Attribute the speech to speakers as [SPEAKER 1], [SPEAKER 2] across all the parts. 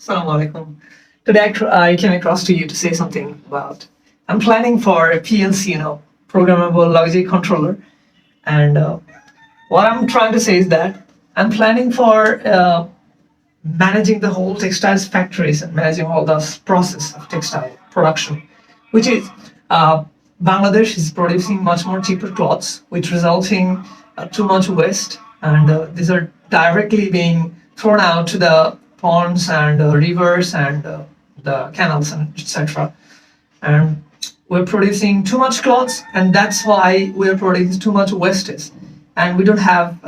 [SPEAKER 1] Assalamu alaikum. Today I came across to you to say something about I'm planning for a PLC, Programmable Logic Controller, and what I'm trying to say is that I'm planning for managing the whole textiles factories and managing all the process of textile production, which is Bangladesh is producing much more cheaper cloths, which resulting too much waste, and these are directly being thrown out to the ponds and rivers and the canals and etc. And we're producing too much clothes, and that's why we're producing too much wastage, and we don't have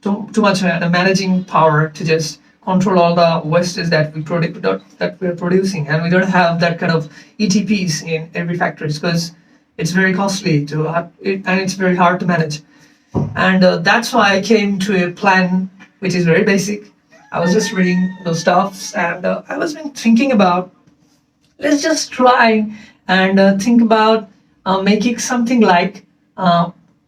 [SPEAKER 1] too much managing power to just control all the wastage that we're producing, and we don't have that kind of ETPs in every factory because it's very costly to have it, and it's very hard to manage. And that's why I came to a plan which is very basic. I was just reading those stuffs, and I was been thinking about let's just try and think about making something like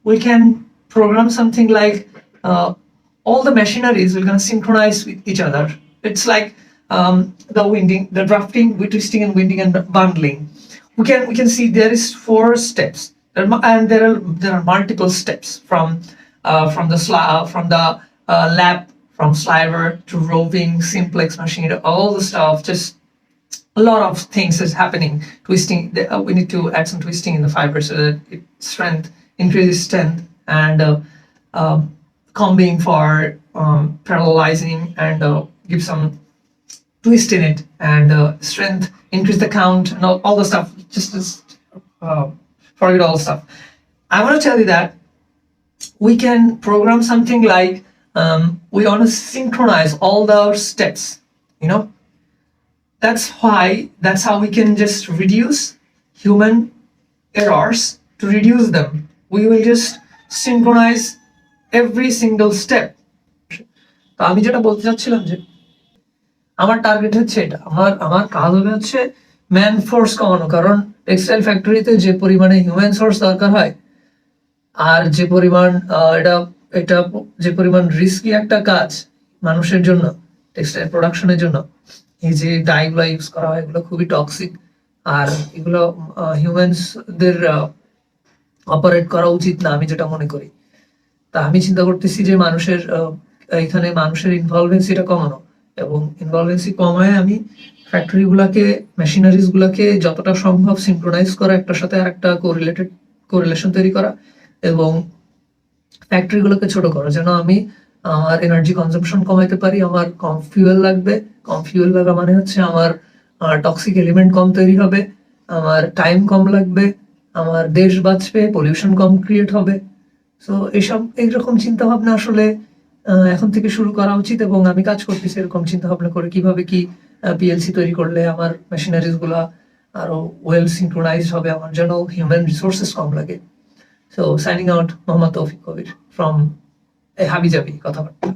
[SPEAKER 1] we can program something like all the machineries we're going to synchronize with each other. It's like the winding, the drafting, twisting and winding and bundling. We can see there is 4 steps, and there are multiple steps from the lap, from sliver to roving, simplex machine, all the stuff. Just a lot of things is happening. Twisting, we need to add some twisting in the fiber so that it increases strength, and combing for parallelizing and give some twist in it, and strength, increase the count, and all the stuff. Just forget all the stuff. I want to tell you that we can program something like we want to synchronize all the steps. That's how we can just reduce human errors. To reduce them, we will just synchronize every single step. তো আমি যেটা বলতে চাচ্ছিলাম যে আমার target হচ্ছে এটা, আমার কাজ হবে হচ্ছে ম্যান ফোর্স কমানো, কারণ টেক্সটাইল ফ্যাক্টরিতে যে পরিমাণে হিউম্যান সোর্স দরকার হয়, আর যে পরিমাণ এটা যে পরিমাণ রিস্কি একটা কাজ মানুষের জন্য, টেক্সটাইল প্রোডাকশনের জন্য, এই যে ডাইগুলো ইউজ করা হয় এগুলো খুবই টক্সিক, আর এগুলো হিউম্যানসদের অপারেট করা উচিত না, আমি যেটা মনে করি। তা আমি চিন্তা করতেছি যে এখানে মানুষের ইনভলভেন্সিটা কমানো, এবং ইনভলভেন্সি কমায় আমি ফ্যাক্টরি গুলাকে, মেশিনারিজ গুলাকে যতটা সম্ভব সিনক্রোনাইজ করা, একটার সাথে আর একটা কোরিলেশন তৈরি করা, এবং ফ্যাক্টরি গুলোকে ছোট করা, যেন আমি আমার এনার্জি কনজাম্পশন কমাইতে পারি। আমার কম ফিউয়েল লাগবে, কম ফিউয়েল লাগা মানে হচ্ছে আমার টক্সিক এলিমেন্ট কম তৈরি হবে, আমার টাইম কম লাগবে, আমার দেশ বাঁচবে, পলিউশন কম ক্রিয়েট হবে। সো এইরকম চিন্তা ভাবনা আসলে এখন থেকে শুরু করা উচিত, এবং আমি কাজ করতেছি এরকম চিন্তা ভাবনা করে কিভাবে কি পিএলসি তৈরি করলে আমার মেশিনারিজ গুলা আরো ওয়েল সিনক্রোনাইজড হবে, আমার যেন হিউম্যান রিসোর্সেস কম লাগে। সো সাইনিং আউট, মোহাম্মদ তৌফিক কবির ফ্রম হাবিজাবি কথাবার্তা।